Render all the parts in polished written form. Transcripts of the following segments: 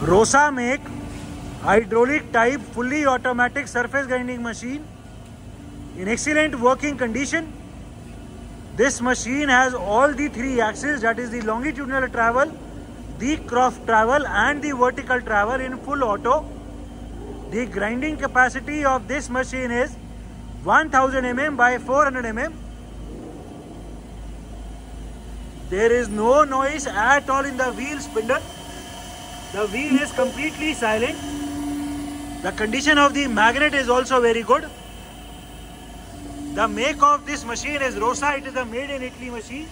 Rosa make hydraulic type fully automatic surface grinding machine in excellent working condition. This machine has all the three axes, that is the longitudinal travel, the cross travel and the vertical travel in full auto. The grinding capacity of this machine is 1000 mm by 400 mm. There is no noise at all in the wheel spindle. The wheel is completely silent. The condition of the magnet is also very good. The make of this machine is Rosa. It is a made in Italy machine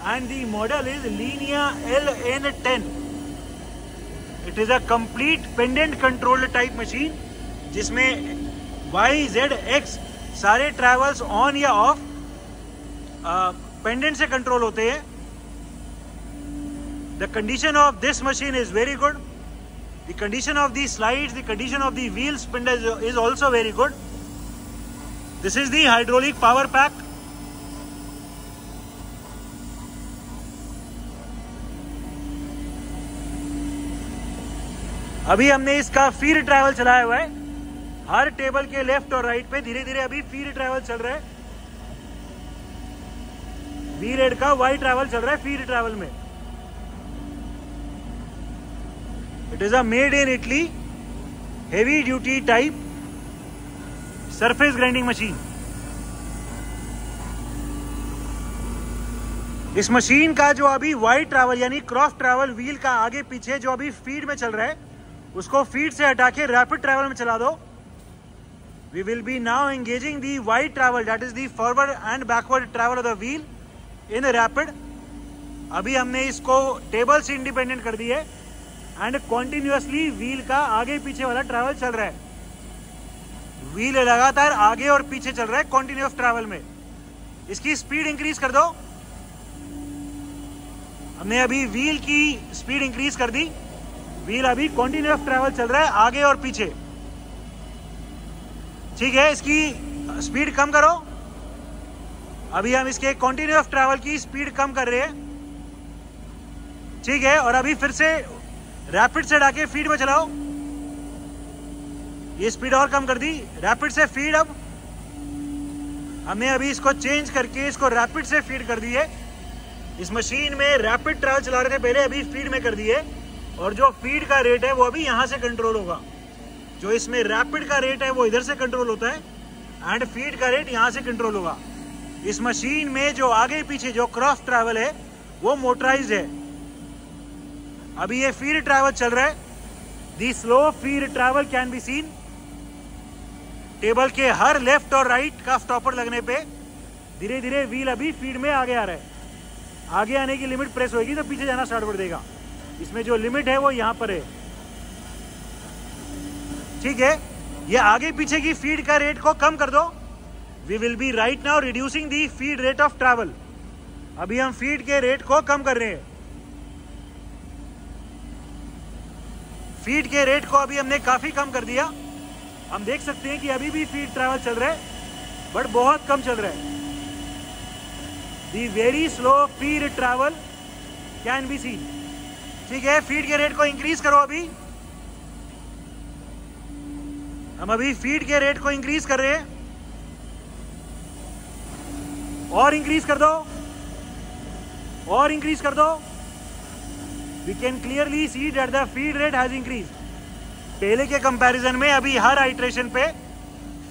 and the model is Linea LN10. It is a complete pendant controlled type machine जिसमें Y, Z, X सारे travels on या of pendant से control होते हैं. The condition of this machine is very good. The condition of the slides, the condition of the wheel spindle is also very good. This is the hydraulic power pack. अभी हमने इसका feed travel चलाया हुआ है. हर table के left और right पे धीरे धीरे अभी फीड ट्रैवल चल रहा है. वी रेड का वाई ट्रैवल चल रहा है फीड ट्रैवल में. It is a made in Italy heavy duty type surface grinding machine. इस मशीन का जो अभी वाइड ट्रैवल यानी क्रॉस ट्रैवल व्हील का आगे पीछे जो अभी फीड में चल रहा है उसको फीड से हटा के रैपिड ट्रैवल में चला दो. We will be now engaging the wide travel, that is the forward and backward travel of the wheel in rapid. अभी हमने इसको टेबल से इंडिपेंडेंट कर दी है एंड कॉन्टिन्यूअसली व्हील का आगे पीछे वाला ट्रैवल चल रहा है. व्हील लगातार आगे और पीछे चल रहा है कॉन्टिन्यूअस ट्रैवल में. इसकी स्पीड इंक्रीज कर दो. हमने अभी व्हील की स्पीड इंक्रीज कर दी. व्हील अभी कॉन्टिन्यूअस ट्रैवल चल रहा है आगे और पीछे. ठीक है, इसकी स्पीड कम करो. अभी हम इसके कॉन्टिन्यूअस ट्रैवल की स्पीड कम कर रहे हैं. ठीक है, और अभी फिर से रैपिड से हटा के फीड में चलाओ. ये स्पीड और कम कर दी. रैपिड से फीड. अब हमने अभी इसको चेंज करके इसको रैपिड से फीड कर दी है. इस मशीन में रैपिड ट्रैवल चला रहे थे पहले, अभी फीड में कर दिए. और जो फीड का रेट है वो अभी यहां से कंट्रोल होगा. जो इसमें रैपिड का रेट है वो इधर से कंट्रोल होता है एंड फीड का रेट यहां से कंट्रोल होगा. इस मशीन में जो आगे पीछे जो क्रॉस ट्रैवल है वो मोटराइज्ड है. अभी ये फीड ट्रैवल चल रहा है. The slow feed travel can be seen. Table के हर लेफ्ट और राइट का स्टॉपर लगने पे धीरे धीरे व्हील अभी फीड में आगे आ रहा है. आगे आने की लिमिट प्रेस होगी तो पीछे जाना स्टार्ट कर देगा. इसमें जो लिमिट है वो यहां पर है. ठीक है, ये आगे पीछे की फीड का रेट को कम कर दो. We will be right now reducing the feed rate of travel. अभी हम फीड के रेट को कम कर रहे हैं. फीड के रेट को अभी हमने काफी कम कर दिया. हम देख सकते हैं कि अभी भी फीड ट्रैवल चल रहा है बट बहुत कम चल रहा है. दी very slow feed travel can be scene. ठीक है, फीड के रेट को इंक्रीज करो. अभी हम अभी फीड के रेट को इंक्रीज कर रहे हैं. और इंक्रीज कर दो. और इंक्रीज कर दो. We can clearly see that the feed rate has increase. पहले के कंपैरिजन में अभी हर आइट्रेशन पे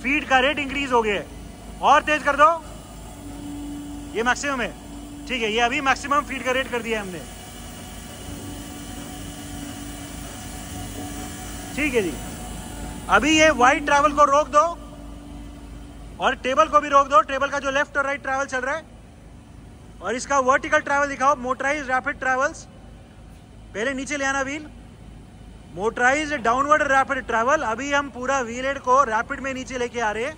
फीड का रेट इंक्रीज हो गया है. और तेज कर दो. ये मैक्सिमम है. ठीक है, ये अभी मैक्सिमम फीड का रेट कर दिया है हमने. ठीक है जी. अभी ये वाइड ट्रैवल को रोक दो और टेबल को भी रोक दो. टेबल का जो लेफ्ट और राइट ट्रैवल चल रहा है और इसका वर्टिकल ट्रैवल दिखाओ. Motorise rapid travels. पहले नीचे ले आना wheel. Motorise downward rapid travel. अभी हम पूरा व्हील हेड को रैपिड में नीचे लेके आ रहे हैं.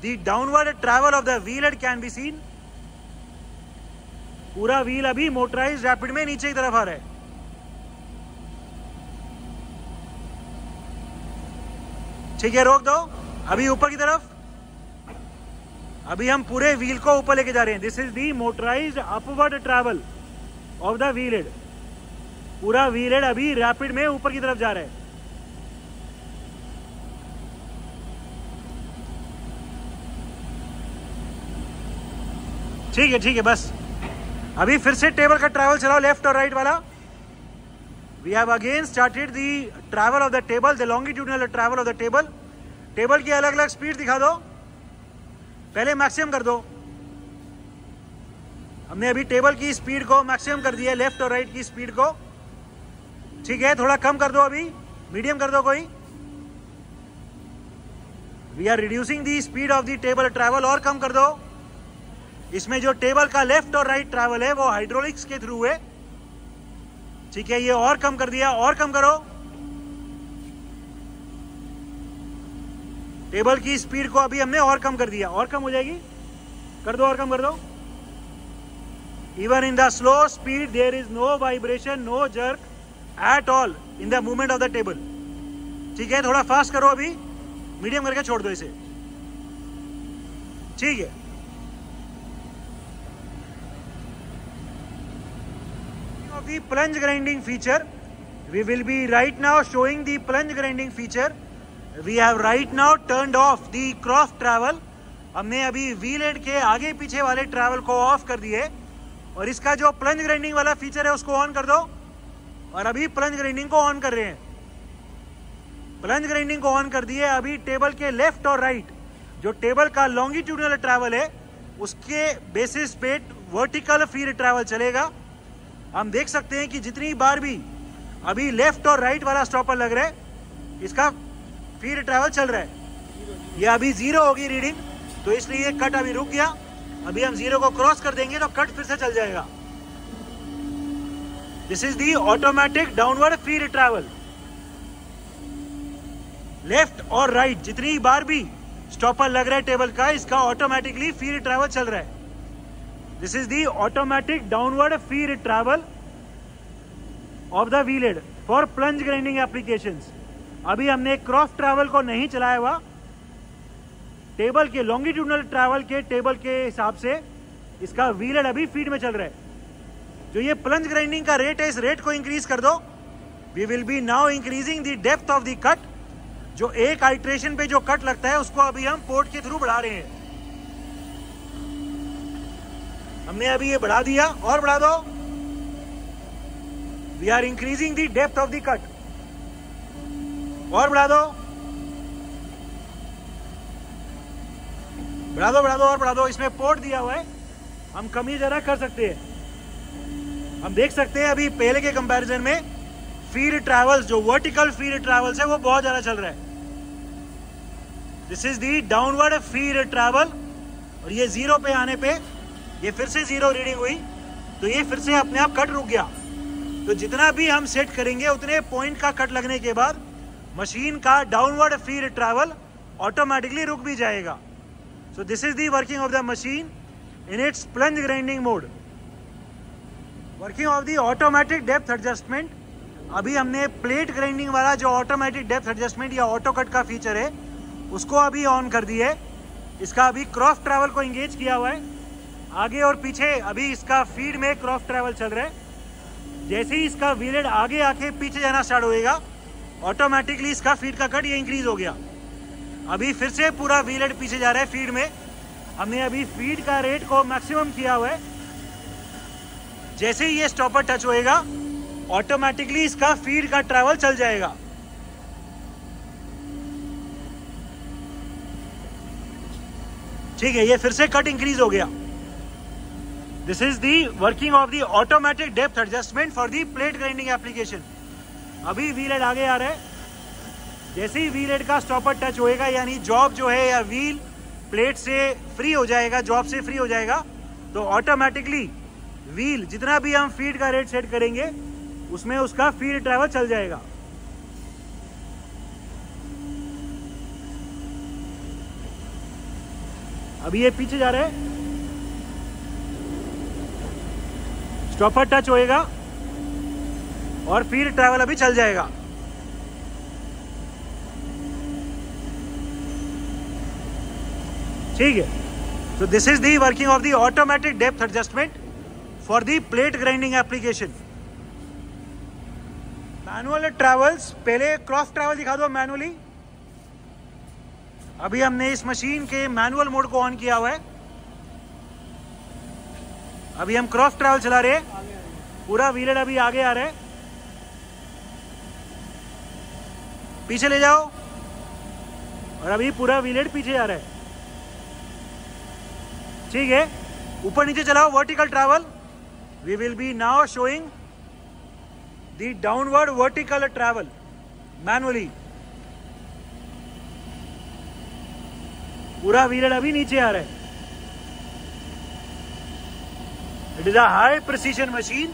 The downward travel of the wheel head can be scene. पूरा व्हील अभी मोटराइज रैपिड में नीचे की तरफ आ रहा है. ठीक है, रोक दो. अभी ऊपर की तरफ. अभी हम पूरे व्हील को ऊपर लेके जा रहे हैं. This is the motorised upward travel of the wheel head. पूरा व्हील हेड अभी रैपिड में ऊपर की तरफ जा रहा है। ठीक है बस। अभी फिर से टेबल का ट्रैवल चलाओ, लेफ्ट और राइट वाला। We have again started the travel of the table, the longitudinal travel of the table. Table की अलग अलग स्पीड दिखा दो, पहले मैक्सिमम कर दो। हमने अभी टेबल की स्पीड को मैक्सिमम कर दिया, लेफ्ट और राइट की स्पीड को। ठीक है, थोड़ा कम कर दो, अभी मीडियम कर दो कोई। We are reducing the speed of the table travel, और कम कर दो। इसमें जो टेबल का लेफ्ट और राइट ट्रैवल है वो हाइड्रोलिक्स के थ्रू है। ठीक है, ये और कम कर दिया, और कम करो। टेबल की स्पीड को अभी हमने और कम कर दिया, और कम हो जाएगी, कर दो, और कम कर दो। Even in the slow speed there is no vibration, no jerk at all in the movement of the table. ठीक है, थोड़ा फास्ट करो, अभी मीडियम करके छोड़ दो इसे। ठीक है, the plunge grinding feature, we will be right now showing the plunge grinding feature. We have right now turned off the cross travel. हमने अभी व्हील हेड के आगे पीछे वाले ट्रैवल को ऑफ कर दिए, और इसका जो प्लंज ग्राइंडिंग वाला फीचर है उसको ऑन कर दो। और अभी प्लंज ग्राइंडिंग को ऑन कर रहे हैं। प्लंज ग्राइंडिंग को ऑन कर दिए। अभी टेबल के लेफ्ट और राइट जो टेबल का लॉन्गिट्यूडनल ट्रैवल है उसके बेसिस पे वर्टिकल फीड ट्रैवल चलेगा। हम देख सकते हैं कि जितनी बार भी अभी लेफ्ट और राइट वाला स्टॉपर लग रहा है, इसका फीड ट्रैवल चल रहा है। ये अभी 0 होगी रीडिंग, तो इसलिए कट अभी रुक गया। अभी हम 0 को क्रॉस कर देंगे तो कट फिर से चल जाएगा। This is the automatic downward feed travel. Left और राइट जितनी बार भी स्टॉपर लग रहा है टेबल का, इसका ऑटोमेटिकली फीड ट्रैवल चल रहा है। This is the automatic downward feed travel of the wheel head for plunge grinding applications. अभी हमने क्रॉस ट्रैवल को नहीं चलाया हुआ। टेबल के लॉन्गिट्यूडनल ट्रैवल के टेबल के हिसाब से इसका व्हील हेड अभी फीड में चल रहा है। जो ये प्लंज ग्राइंडिंग का रेट है, इस रेट को इंक्रीज कर दो। We will be now increasing the depth of the cut. जो एक आइट्रेशन पे जो कट लगता है उसको अभी हम पोर्ट के थ्रू बढ़ा रहे हैं। हमने अभी ये बढ़ा दिया, और बढ़ा दो। We are increasing the depth of the cut, और बढ़ा दो, बढ़ा दो, बढ़ा दो, और बढ़ा दो। इसमें पोर्ट दिया हुआ है, हम कमी जरा कर सकते हैं। हम देख सकते हैं अभी पहले के कंपैरिजन में फीड ट्रैवल्स, जो वर्टिकल फीड ट्रैवल्स है वो बहुत ज्यादा चल रहा है। This is the downward feed travel. और ये 0 पे आने पे ये फिर से 0 रीडिंग हुई, तो ये फिर से अपने आप कट रुक गया। तो जितना भी हम सेट करेंगे उतने पॉइंट का कट लगने के बाद मशीन का डाउनवर्ड फीड ट्रैवल ऑटोमेटिकली रुक भी जाएगा। So this is the working of the machine in its plunge grinding mode. Working of the automatic depth adjustment. अभी हमने प्लेट ग्राइंडिंग वाला जो ऑटोमेटिक डेप्थ एडजस्टमेंट या ऑटो कट का फीचर है उसको अभी ऑन कर दिया है। इसका अभी क्रॉस ट्रैवल को एंगेज किया हुआ है। आगे और पीछे अभी इसका फीड में क्रॉस ट्रैवल चल रहा है। जैसे ही इसका व्हील हेड आगे आके पीछे जाना स्टार्ट होएगा, ऑटोमेटिकली इसका फीड का कट ये इंक्रीज हो गया। अभी फिर से पूरा व्हील हेड पीछे जा रहा है फीड में। हमने अभी फीड का रेट को मैक्सिमम किया हुआ है। जैसे ही ये स्टॉपर टच होएगा, ऑटोमेटिकली इसका फीड का ट्रैवल चल जाएगा। ठीक है, ये फिर से कट इंक्रीज हो गया। This is the working of the automatic depth adjustment for the plate grinding application. अभी व्हील हेड आगे आ रहा है। जैसे ही व्हील हेड का स्टॉपर टच होएगा, यानी जॉब जो है या व्हील प्लेट से फ्री हो जाएगा, जॉब से फ्री हो जाएगा, तो ऑटोमेटिकली व्हील जितना भी हम फीड का रेट सेट करेंगे उसमें उसका फीड ट्रैवल चल जाएगा। अभी ये पीछे जा रहा है, स्टॉपर टच होएगा और फीड ट्रैवल अभी चल जाएगा। ठीक है, so this is the working of the automatic depth adjustment for the plate grinding application. Manual travels, पहले क्रॉस ट्रैवल दिखा दो मैनुअली। अभी हमने इस मशीन के मैनुअल मोड को ऑन किया हुआ है। अभी हम क्रॉस ट्रैवल चला रहे हैं, पूरा व्हीलर अभी आगे आ रहा है। पीछे ले जाओ, और अभी पूरा व्हीलर पीछे आ रहा है। ठीक है, ऊपर नीचे चलाओ, vertical travel. We will be now showing the downward vertical travel manually. पूरा व्हीलर अभी नीचे आ रहा है। It is a high precision machine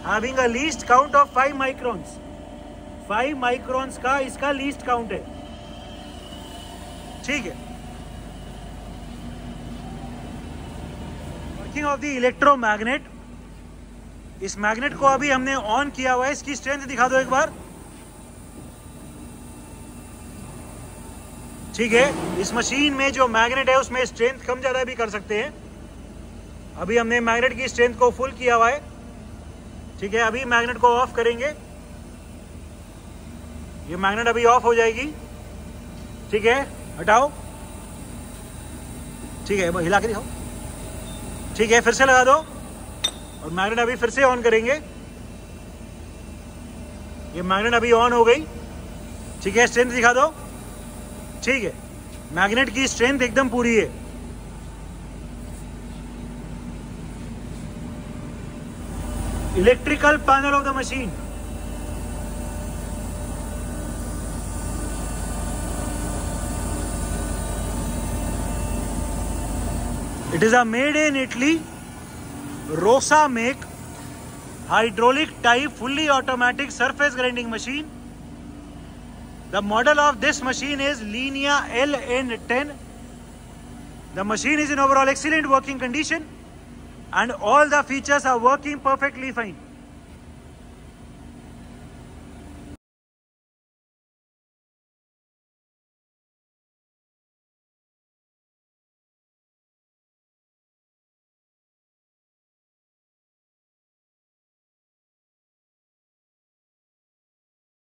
having a least count of 5 microns. 5 microns का इसका लीस्ट काउंट है। ठीक है, वर्किंग ऑफ द इलेक्ट्रोमैग्नेट। इस मैग्नेट को अभी हमने ऑन किया हुआ है। इसकी स्ट्रेंथ दिखा दो एक बार। ठीक है, इस मशीन में जो मैग्नेट है उसमें स्ट्रेंथ कम ज्यादा भी कर सकते हैं। अभी हमने मैग्नेट की स्ट्रेंथ को फुल किया हुआ है। ठीक है, अभी मैग्नेट को ऑफ करेंगे। ये मैग्नेट अभी ऑफ हो जाएगी। ठीक है, हटाओ। ठीक है, हिला के दिखाओ। ठीक है, फिर से लगा दो, और मैग्नेट अभी फिर से ऑन करेंगे। ये मैग्नेट अभी ऑन हो गई। ठीक है, स्ट्रेंथ दिखा दो। ठीक है, मैग्नेट की स्ट्रेंथ एकदम पूरी है। Electrical panel of the machine. It is a made in Italy, Rosa make, hydraulic type fully automatic surface grinding machine. The model of this machine is Linea LN10. The machine is in overall excellent working condition and all the features are working perfectly fine.